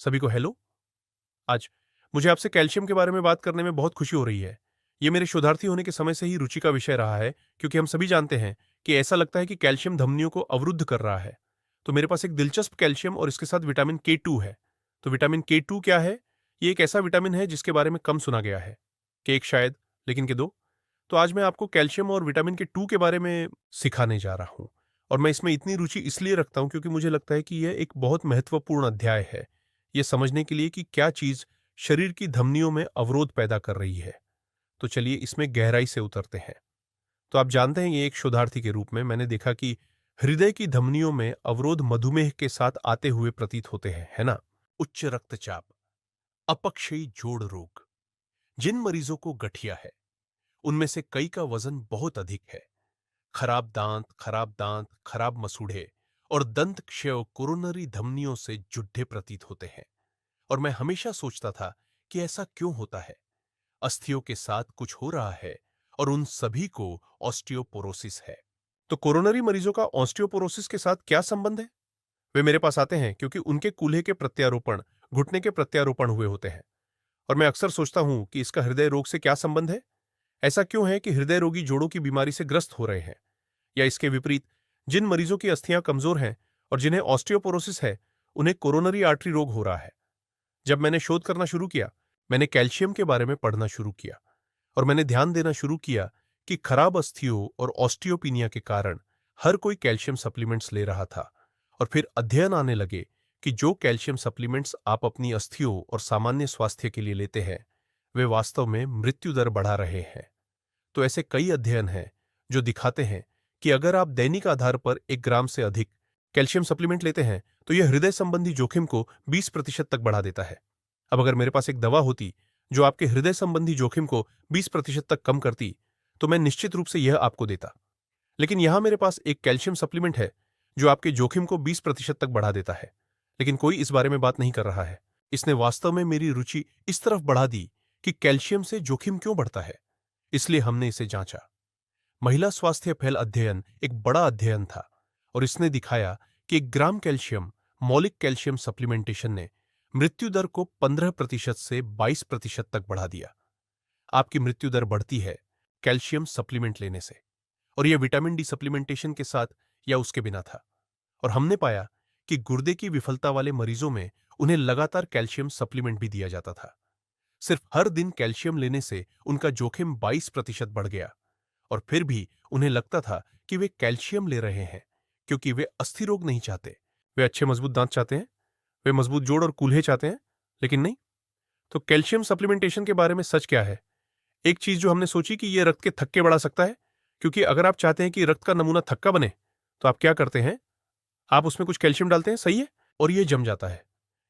सभी को हेलो। आज मुझे आपसे कैल्शियम के बारे में बात करने में बहुत खुशी हो रही है। ये मेरे शोधार्थी होने के समय से ही रुचि का विषय रहा है, क्योंकि हम सभी जानते हैं कि ऐसा लगता है कि कैल्शियम धमनियों को अवरुद्ध कर रहा है। तो मेरे पास एक दिलचस्प कैल्शियम और इसके साथ विटामिन के 2 है। तो विटामिन के 2 क्या है? ये एक ऐसा विटामिन है जिसके बारे में कम सुना गया है। के एक शायद, लेकिन के दो। तो आज मैं आपको कैल्शियम और विटामिन के 2 के बारे में सिखाने जा रहा हूँ। और मैं इसमें इतनी रुचि इसलिए रखता हूँ क्योंकि मुझे लगता है कि यह एक बहुत महत्वपूर्ण अध्याय है, ये समझने के लिए कि क्या चीज शरीर की धमनियों में अवरोध पैदा कर रही है। तो चलिए इसमें गहराई से उतरते हैं। तो आप जानते हैं, ये एक शोधार्थी के रूप में मैंने देखा कि हृदय की धमनियों में अवरोध मधुमेह के साथ आते हुए प्रतीत होते हैं, है ना? उच्च रक्तचाप, अपक्षयी जोड़ रोग, जिन मरीजों को गठिया है उनमें से कई का वजन बहुत अधिक है। खराब दांत, खराब मसूड़े और दंत क्षय कोरोनरी धमनियों से जुड्ढे प्रतीत होते हैं। और मैं हमेशा सोचता था कि ऐसा क्यों होता है। अस्थियों के साथ कुछ हो रहा है, और उन सभी को ऑस्टियोपोरोसिस है। तो कोरोनरी मरीजों का ऑस्टियोपोरोसिस के साथ क्या संबंध है? वे मेरे पास आते हैं क्योंकि उनके कूल्हे के प्रत्यारोपण, घुटने के प्रत्यारोपण हुए होते हैं। और मैं अक्सर सोचता हूं कि इसका हृदय रोग से क्या संबंध है। ऐसा क्यों है कि हृदय रोगी जोड़ों की बीमारी से ग्रस्त हो रहे हैं? या इसके विपरीत, जिन मरीजों की अस्थियां कमजोर हैं और जिन्हें ऑस्टियोपोरोसिस है, उन्हें कोरोनरी आर्टरी रोग हो रहा है? जब मैंने शोध करना शुरू किया, मैंने कैल्शियम के बारे में पढ़ना शुरू किया, और मैंने ध्यान देना शुरू किया कि खराब अस्थियों और ऑस्टियोपिनिया के कारण हर कोई कैल्शियम सप्लीमेंट्स ले रहा था। और फिर अध्ययन आने लगे कि जो कैल्शियम सप्लीमेंट्स आप अपनी अस्थियों और सामान्य स्वास्थ्य के लिए लेते हैं, वे वास्तव में मृत्यु दर बढ़ा रहे हैं। तो ऐसे कई अध्ययन हैं जो दिखाते हैं कि अगर आप दैनिक आधार पर 1 ग्राम से अधिक कैल्शियम सप्लीमेंट लेते हैं, तो यह हृदय संबंधी जोखिम को 20% तक बढ़ा देता है। अब अगर मेरे पास एक दवा होती जो आपके हृदय संबंधी जोखिम को 20% तक कम करती, तो मैं निश्चित रूप से यह आपको देता। लेकिन यहां मेरे पास एक कैल्शियम सप्लीमेंट है जो आपके जोखिम को 20% तक बढ़ा देता है, लेकिन कोई इस बारे में बात नहीं कर रहा है। इसने वास्तव में मेरी रुचि इस तरफ बढ़ा दी कि कैल्शियम से जोखिम क्यों बढ़ता है। इसलिए हमने इसे जांचा। महिला स्वास्थ्य फैल अध्ययन एक बड़ा अध्ययन था, और इसने दिखाया कि 1 ग्राम कैल्शियम मौलिक कैल्शियम सप्लीमेंटेशन ने मृत्यु दर को 15% से 22% तक बढ़ा दिया। आपकी मृत्यु दर बढ़ती है कैल्शियम सप्लीमेंट लेने से, और यह विटामिन डी सप्लीमेंटेशन के साथ या उसके बिना था। और हमने पाया कि गुर्दे की विफलता वाले मरीजों में उन्हें लगातार कैल्शियम सप्लीमेंट भी दिया जाता था। सिर्फ हर दिन कैल्शियम लेने से उनका जोखिम 22% बढ़ गया। और फिर भी उन्हें लगता था कि वे कैल्शियम ले रहे हैं क्योंकि वे अस्थि रोग नहीं चाहते। वे अच्छे मजबूत दांत चाहते हैं, वे मजबूत जोड़ और कूल्हे चाहते हैं, लेकिन नहीं। तो कैल्शियम सप्लीमेंटेशन के बारे में सच क्या है? एक चीज जो हमने सोची कि यह रक्त के थक्के बढ़ा सकता है, क्योंकि अगर आप चाहते हैं कि रक्त का नमूना थक्का बने, तो आप क्या करते हैं? आप उसमें कुछ कैल्शियम डालते हैं, सही है, और यह जम जाता है।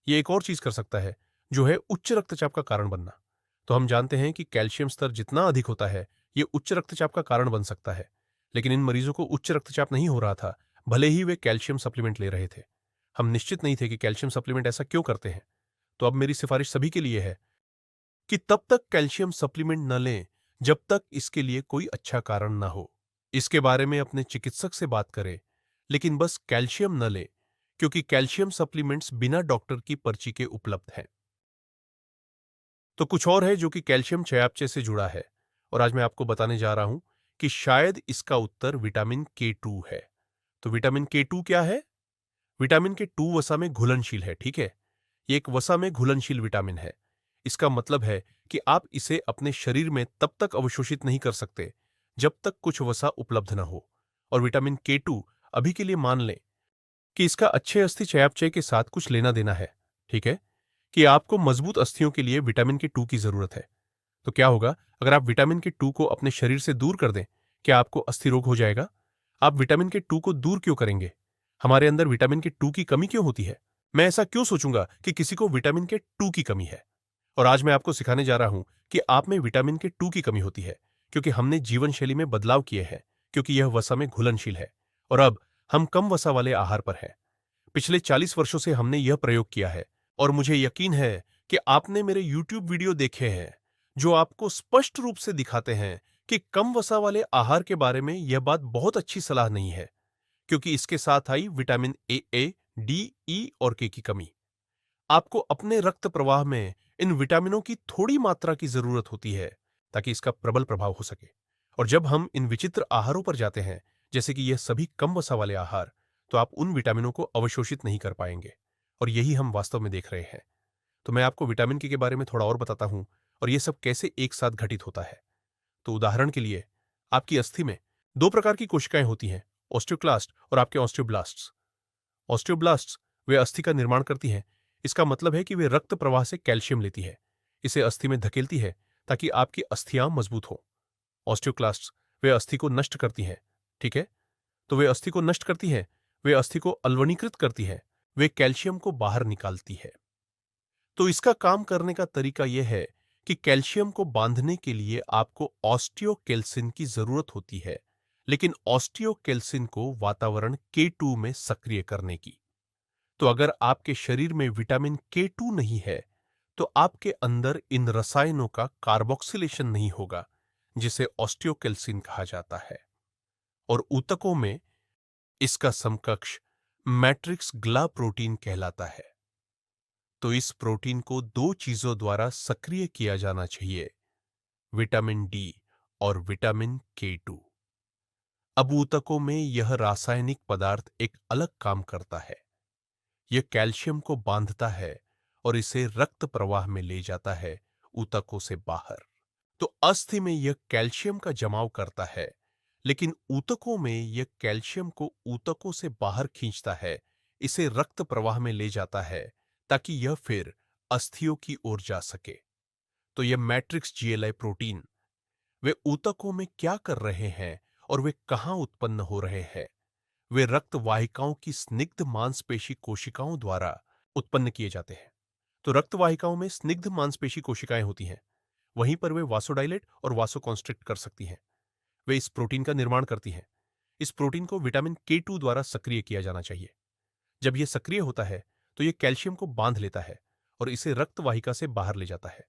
यह एक और चीज कर सकता है, जो है उच्च रक्तचाप का कारण बनना। तो हम जानते हैं कि कैल्शियम स्तर जितना अधिक होता है, यह उच्च रक्तचाप का कारण बन सकता है। लेकिन इन मरीजों को उच्च रक्तचाप नहीं हो रहा था, भले ही वे कैल्शियम सप्लीमेंट ले रहे थे। हम निश्चित नहीं थे कि कैल्शियम सप्लीमेंट ऐसा क्यों करते हैं। तो अब मेरी सिफारिश सभी के लिए है कि तब तक कैल्शियम सप्लीमेंट न लें जब तक इसके लिए कोई अच्छा कारण न हो। इसके बारे में अपने चिकित्सक से बात करें, लेकिन बस कैल्शियम न लें, क्योंकि कैल्शियम सप्लीमेंट्स बिना डॉक्टर की पर्ची के उपलब्ध हैं। तो कुछ और है जो कि कैल्शियम चयापचय से जुड़ा है, और आज मैं आपको बताने जा रहा हूं कि शायद इसका उत्तर विटामिन के 2 है। तो विटामिन के 2 क्या है? विटामिन के 2 वसा में घुलनशील है, ठीक है? ये एक वसा में घुलनशील विटामिन है। इसका मतलब है कि आप इसे अपने शरीर में तब तक अवशोषित नहीं कर सकते जब तक कुछ वसा उपलब्ध न हो। और विटामिन के 2 अभी के लिए मान लें कि इसका अच्छे अस्थि चयापचय के साथ कुछ लेना देना है, ठीक है? कि आपको मजबूत अस्थियों के लिए विटामिन के 2 की जरूरत है। तो क्या होगा अगर आप विटामिन के 2 को अपने शरीर से दूर कर दें? क्या आपको अस्थि रोग हो जाएगा? आप विटामिन के 2 को दूर क्यों करेंगे? हमारे अंदर विटामिन के 2 की कमी क्यों होती है? मैं ऐसा क्यों सोचूंगा कि किसी को विटामिन के 2 की कमी है? और आज मैं आपको सिखाने जा रहा हूं कि आप में विटामिन के 2 की कमी होती है, क्योंकि हमने जीवन शैली में बदलाव किए हैं, क्योंकि यह वसा में घुलनशील है। और अब हम कम वसा वाले आहार पर हैं। पिछले 40 वर्षों से हमने यह प्रयोग किया है, और मुझे यकीन है कि आपने मेरे YouTube वीडियो देखे हैं जो आपको स्पष्ट रूप से दिखाते हैं कि कम वसा वाले आहार के बारे में यह बात बहुत अच्छी सलाह नहीं है, क्योंकि इसके साथ आई विटामिन ए, डी, ई और के की कमी। आपको अपने रक्त प्रवाह में इन विटामिनों की थोड़ी मात्रा की जरूरत होती है ताकि इसका प्रबल प्रभाव हो सके। और जब हम इन विचित्र आहारों पर जाते हैं, जैसे कि ये सभी कम वसा वाले आहार, तो आप उन विटामिनों को अवशोषित नहीं कर पाएंगे। और यही हम वास्तव में देख रहे हैं। तो मैं आपको विटामिन के बारे में थोड़ा और बताता हूं और ये सब कैसे एक साथ घटित होता है। तो उदाहरण के लिए, आपकी अस्थि में दो प्रकार की कोशिकाएं होती हैं, ऑस्टियोक्लास्ट और आपके ऑस्टियोब्लास्ट्स। ऑस्टियोब्लास्ट्स वे अस्थि का निर्माण करती हैं। इसका मतलब है कि वे रक्त प्रवाह से कैल्शियम लेती है, इसे अस्थि में धकेलती है ताकि आपकी अस्थियां मजबूत हो। ऑस्टियोक्लास्ट्स वे अस्थि को नष्ट करती हैं। ठीक है, तो वे अस्थि को नष्ट करती हैं, वे अस्थि को अल्वनीकृत करती हैं, वे कैल्शियम को बाहर निकालती है। तो इसका काम करने का तरीका यह है कि कैल्शियम को बांधने के लिए आपको ऑस्टियोकेल्सिन की जरूरत होती है, लेकिन ऑस्टियोकेल्सिन को वातावरण K2 में सक्रिय करने की। तो अगर आपके शरीर में विटामिन K2 नहीं है, तो आपके अंदर इन रसायनों का कार्बोक्सिलेशन नहीं होगा, जिसे ऑस्टियोकेल्सिन कहा जाता है। और ऊतकों में इसका समकक्ष मैट्रिक्स ग्ला प्रोटीन कहलाता है। तो इस प्रोटीन को दो चीजों द्वारा सक्रिय किया जाना चाहिए, विटामिन डी और विटामिन K2। अब ऊतकों में यह रासायनिक पदार्थ एक अलग काम करता है। यह कैल्शियम को बांधता है और इसे रक्त प्रवाह में ले जाता है ऊतकों से बाहर। तो अस्थि में यह कैल्शियम का जमाव करता है, लेकिन ऊतकों में यह कैल्शियम को ऊतकों से बाहर खींचता है, इसे रक्त प्रवाह में ले जाता है ताकि यह फिर अस्थियों की ओर जा सके। तो यह मैट्रिक्स GLI प्रोटीन वे ऊतकों में क्या कर रहे हैं और वे कहां उत्पन्न हो रहे हैं? वे रक्त वाहिकाओं की स्निग्ध मांसपेशी कोशिकाओं द्वारा उत्पन्न किए जाते हैं। तो रक्त वाहिकाओं में स्निग्ध मांसपेशी कोशिकाएं होती हैं, वहीं पर वे वासोडाइलेट और वासोकॉन्स्ट्रिक्ट कर सकती हैं। वे इस प्रोटीन का निर्माण करती हैं। इस प्रोटीन को विटामिन K2 द्वारा सक्रिय किया जाना चाहिए। जब यह सक्रिय होता है, तो यह कैल्शियम को बांध लेता है और इसे रक्त वाहिका से बाहर ले जाता है।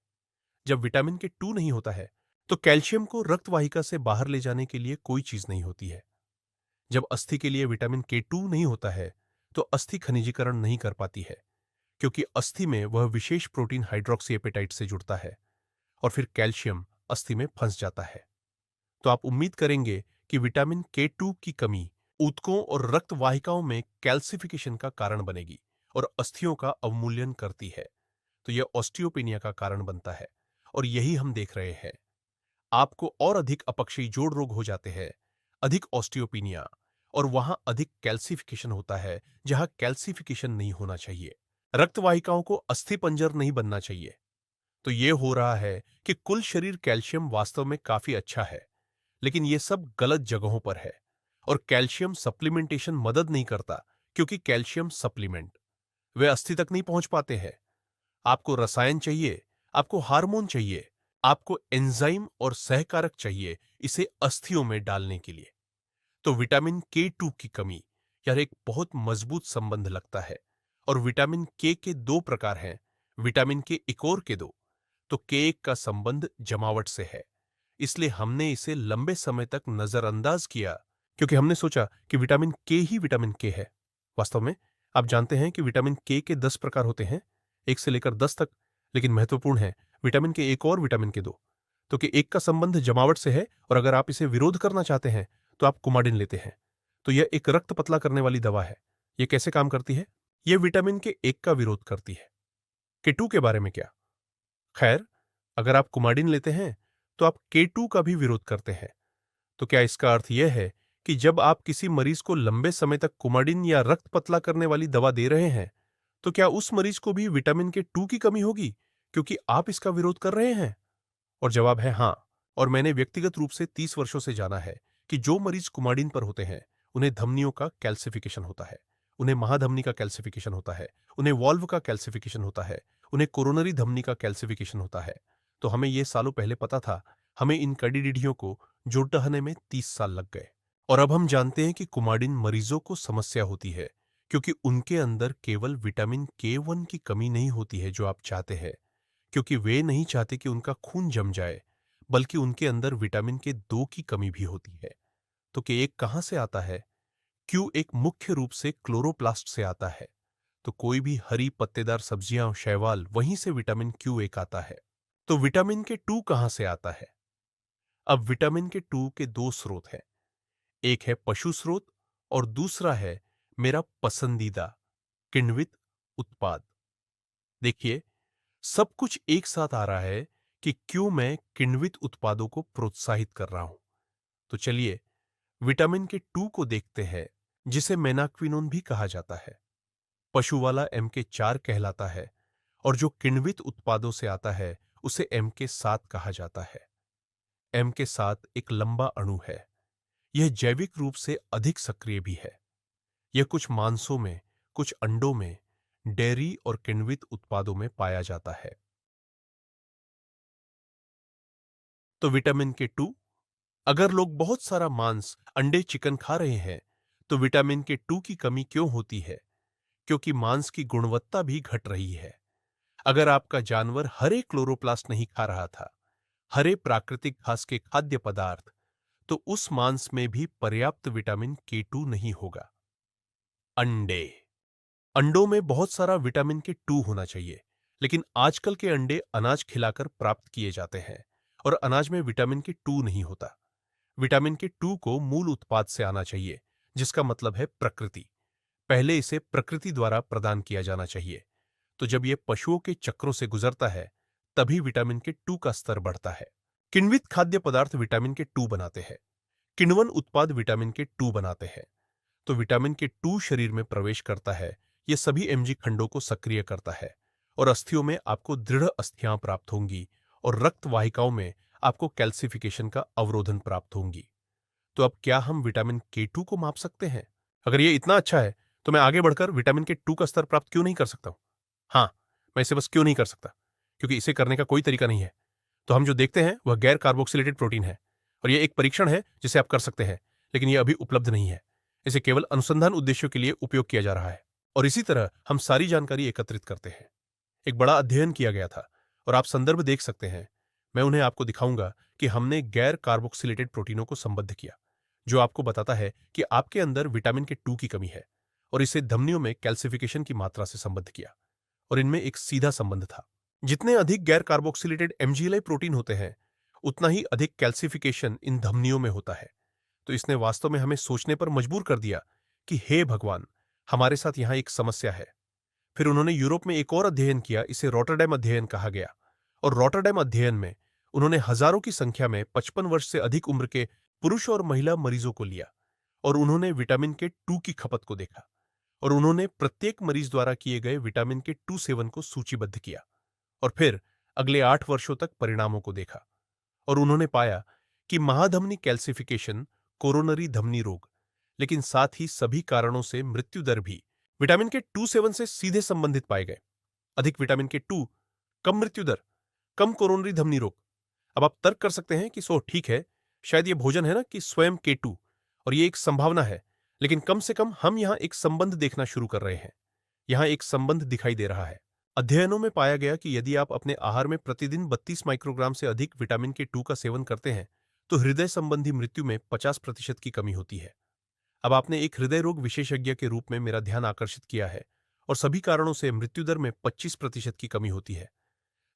जब विटामिन K2 नहीं होता है, तो कैल्शियम को रक्त वाहिका से बाहर ले जाने के लिए कोई चीज नहीं होती है। जब अस्थि के लिए विटामिन K2 नहीं होता है, तो अस्थि खनिजीकरण नहीं कर पाती है, क्योंकि अस्थि में वह विशेष प्रोटीन हाइड्रोक्सी एपेटाइट से जुड़ता है और फिर कैल्शियम अस्थि में फंस जाता है। तो आप उम्मीद करेंगे कि विटामिन K2 की कमी ऊतकों और रक्त वाहिकाओं में कैल्सिफिकेशन का कारण बनेगी और अस्थियों का अवमूल्यन करती है। तो यह ऑस्टियोपेनिया का कारण बनता है और यही हम देख रहे हैं। आपको और अधिक अपक्षयी जोड़ रोग हो जाते हैं, अधिक ऑस्टियोपेनिया, और वहां अधिक कैल्सिफिकेशन होता है जहां कैल्सिफिकेशन नहीं होना चाहिए। रक्त वाहिकाओं को अस्थिपंजर नहीं बनना चाहिए। तो यह हो रहा है कि कुल शरीर कैल्शियम वास्तव में काफी अच्छा है, लेकिन यह सब गलत जगहों पर है। और कैल्शियम सप्लीमेंटेशन मदद नहीं करता, क्योंकि कैल्शियम सप्लीमेंट वे अस्थि तक नहीं पहुंच पाते हैं। आपको रसायन चाहिए, आपको हार्मोन चाहिए, आपको एंजाइम और सहकारक चाहिए इसे अस्थियों में डालने के लिए। तो विटामिन K2 की कमी, यार, एक बहुत मजबूत संबंध लगता है। और विटामिन K के दो प्रकार हैं, विटामिन K एक और के दो। तो K1 का संबंध जमावट से है, इसलिए हमने इसे लंबे समय तक नजरअंदाज किया, क्योंकि हमने सोचा कि विटामिन K ही विटामिन K है। वास्तव में आप जानते हैं कि विटामिन K के 10 प्रकार होते हैं, 1 से लेकर 10 तक, लेकिन महत्वपूर्ण है विटामिन K एक और विटामिन K2। तो K1 का संबंध जमावट से है, और अगर आप इसे विरोध करना चाहते हैं तो आप कुमाडिन लेते हैं। तो यह एक रक्त पतला करने वाली दवा है। यह कैसे काम करती है? यह विटामिन K1 का विरोध करती है। K2 के बारे में क्या? खैर, अगर आप कुमाडिन लेते हैं तो आप K2 का भी विरोध करते हैं। तो क्या इसका अर्थ यह है कि जब आप किसी मरीज को लंबे समय तक कुमाडिन या रक्त पतला करने वाली दवा दे रहे हैं, तो क्या उस मरीज को भी विटामिन K2 की कमी होगी, क्योंकि आप इसका विरोध कर रहे हैं? और जवाब है हाँ। और मैंने व्यक्तिगत रूप से 30 वर्षों से जाना है कि जो मरीज कुमाडिन पर होते हैं, उन्हें धमनियों का कैल्सिफिकेशन होता है, उन्हें महाधमनी का कैल्सिफिकेशन होता है, उन्हें वॉल्व का कैल्सिफिकेशन होता है, उन्हें कोरोनरी धमनी का कैल्सिफिकेशन होता है। तो हमें यह सालों पहले पता था। हमें इन कड़ी को जुड़टहने में 30 साल लग गए। और अब हम जानते हैं कि कुमाडिन मरीजों को समस्या होती है, क्योंकि उनके अंदर केवल विटामिन K1 की कमी नहीं होती है जो आप चाहते हैं, क्योंकि वे नहीं चाहते कि उनका खून जम जाए, बल्कि उनके अंदर विटामिन K2 की कमी भी होती है। तो K1 कहां से आता है? Q एक मुख्य रूप से क्लोरोप्लास्ट से आता है। तो कोई भी हरी पत्तेदार सब्जियां और शैवाल, वहीं से विटामिन Q1 आता है। तो विटामिन के 2 कहां से आता है? अब विटामिन के 2 के दो स्रोत हैं। एक है पशु स्रोत और दूसरा है मेरा पसंदीदा किण्वित उत्पाद। देखिए, सब कुछ एक साथ आ रहा है कि क्यों मैं किण्वित उत्पादों को प्रोत्साहित कर रहा हूं। तो चलिए विटामिन के 2 को देखते हैं, जिसे मेनाक्विनोन भी कहा जाता है। पशु वाला MK4 कहलाता है और जो किण्वित उत्पादों से आता है उसे MK7 कहा जाता है। MK7 एक लंबा अणु है। यह जैविक रूप से अधिक सक्रिय भी है। यह कुछ मांसों में, कुछ अंडों में, डेयरी और किण्वित उत्पादों में पाया जाता है। तो विटामिन के 2, अगर लोग बहुत सारा मांस, अंडे, चिकन खा रहे हैं, तो विटामिन के 2 की कमी क्यों होती है? क्योंकि मांस की गुणवत्ता भी घट रही है। अगर आपका जानवर हरे क्लोरोप्लास्ट नहीं खा रहा था, हरे प्राकृतिक घास के खाद्य पदार्थ, तो उस मांस में भी पर्याप्त विटामिन K2 नहीं होगा। अंडे, अंडों में बहुत सारा विटामिन के 2 होना चाहिए, लेकिन आजकल के अंडे अनाज खिलाकर प्राप्त किए जाते हैं और अनाज में विटामिन के 2 नहीं होता। विटामिन के 2 को मूल उत्पाद से आना चाहिए, जिसका मतलब है प्रकृति। पहले इसे प्रकृति द्वारा प्रदान किया जाना चाहिए। तो जब यह पशुओं के चक्रों से गुजरता है, तभी विटामिन के 2 का स्तर बढ़ता है। किण्वित खाद्य पदार्थ विटामिन के 2 बनाते हैं। किण्वन उत्पाद विटामिन के 2 बनाते हैं। तो विटामिन के 2 शरीर में प्रवेश करता है, यह सभी एमजी खंडों को सक्रिय करता है और अस्थियों में आपको दृढ़ अस्थियां प्राप्त होंगी और रक्त वाहिकाओं में आपको कैल्सिफिकेशन का अवरोधन प्राप्त होंगी। तो अब क्या हम विटामिन K2 को माप सकते हैं? अगर यह इतना अच्छा है, तो मैं आगे बढ़कर विटामिन के 2 का स्तर प्राप्त क्यों नहीं कर सकता हूं? हाँ, मैं इसे बस क्यों नहीं कर सकता? क्योंकि इसे करने का कोई तरीका नहीं है। तो हम जो देखते हैं वह गैर कार्बोक्सिलेटेड प्रोटीन है और यह एक परीक्षण है जिसे आप कर सकते हैं, लेकिन यह अभी उपलब्ध नहीं है। इसे केवल अनुसंधान उद्देश्यों के लिए उपयोग किया जा रहा है और इसी तरह हम सारी जानकारी एकत्रित करते हैं। एक बड़ा अध्ययन किया गया था और आप संदर्भ देख सकते हैं। मैं उन्हें आपको दिखाऊंगा कि हमने गैर कार्बोक्सिलेटेड प्रोटीनों को संबद्ध किया, जो आपको बताता है कि आपके अंदर विटामिन के 2 की कमी है, और इसे धमनियों में कैल्सिफिकेशन की मात्रा से संबद्ध किया और इनमें एक सीधा संबंध था। जितने अधिक गैर कार्बोक्सिलेटेड MGLI प्रोटीन होते हैं, उतना ही अधिक कैल्सिफिकेशन इन धमनियों में होता है। तो इसने वास्तव में हमें सोचने पर मजबूर कर दिया कि हे भगवान, हमारे साथ यहां एक समस्या है। फिर उन्होंने यूरोप में एक और अध्ययन किया, इसे रॉटरडैम अध्ययन कहा गया, और रॉटरडैम अध्ययन में उन्होंने हजारों की संख्या में 55 वर्ष से अधिक उम्र के पुरुष और महिला मरीजों को लिया और उन्होंने विटामिन के 2 की खपत को देखा और उन्होंने प्रत्येक मरीज द्वारा किए गए विटामिन के 2 सेवन को सूचीबद्ध किया और फिर अगले 8 वर्षों तक परिणामों को देखा और उन्होंने पाया कि महाधमनी कैल्सिफिकेशन, कोरोनरी धमनी रोग, लेकिन साथ ही सभी कारणों से मृत्यु दर भी विटामिन के 2 सेवन से सीधे संबंधित पाए गए। अधिक विटामिन के 2, कम मृत्यु दर, कम कोरोनरी धमनी रोग। अब आप तर्क कर सकते हैं कि सो ठीक है, शायद ये भोजन है ना कि स्वयं K2, और ये एक संभावना है, लेकिन कम से कम हम यहां एक संबंध देखना शुरू कर रहे हैं। यहां एक संबंध दिखाई दे रहा है। अध्ययनों में पाया गया कि यदि आप अपने आहार में प्रतिदिन 32 माइक्रोग्राम से अधिक विटामिन के 2 का सेवन करते हैं, तो हृदय संबंधी मृत्यु में 50% की कमी होती है। अब आपने एक हृदय रोग विशेषज्ञ के रूप में मेरा ध्यान आकर्षित किया है और सभी कारणों से मृत्यु दर में 25% की कमी होती है।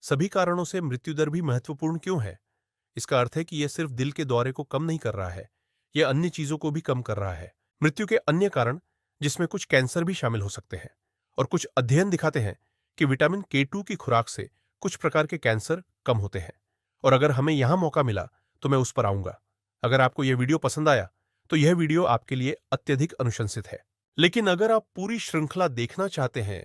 सभी कारणों से मृत्यु दर भी महत्वपूर्ण क्यों है? इसका अर्थ है कि यह सिर्फ दिल के दौरे को कम नहीं कर रहा है, यह अन्य चीजों को भी कम कर रहा है। मृत्यु के अन्य कारण, जिसमें कुछ कैंसर भी शामिल हो सकते हैं, और कुछ अध्ययन दिखाते हैं कि विटामिन K2 की खुराक से कुछ प्रकार के कैंसर कम होते हैं। और अगर हमें यहां मौका मिला तो मैं उस पर आऊंगा। अगर आपको यह वीडियो पसंद आया तो यह वीडियो आपके लिए अत्यधिक अनुशंसित है। लेकिन अगर आप पूरी श्रृंखला देखना चाहते हैं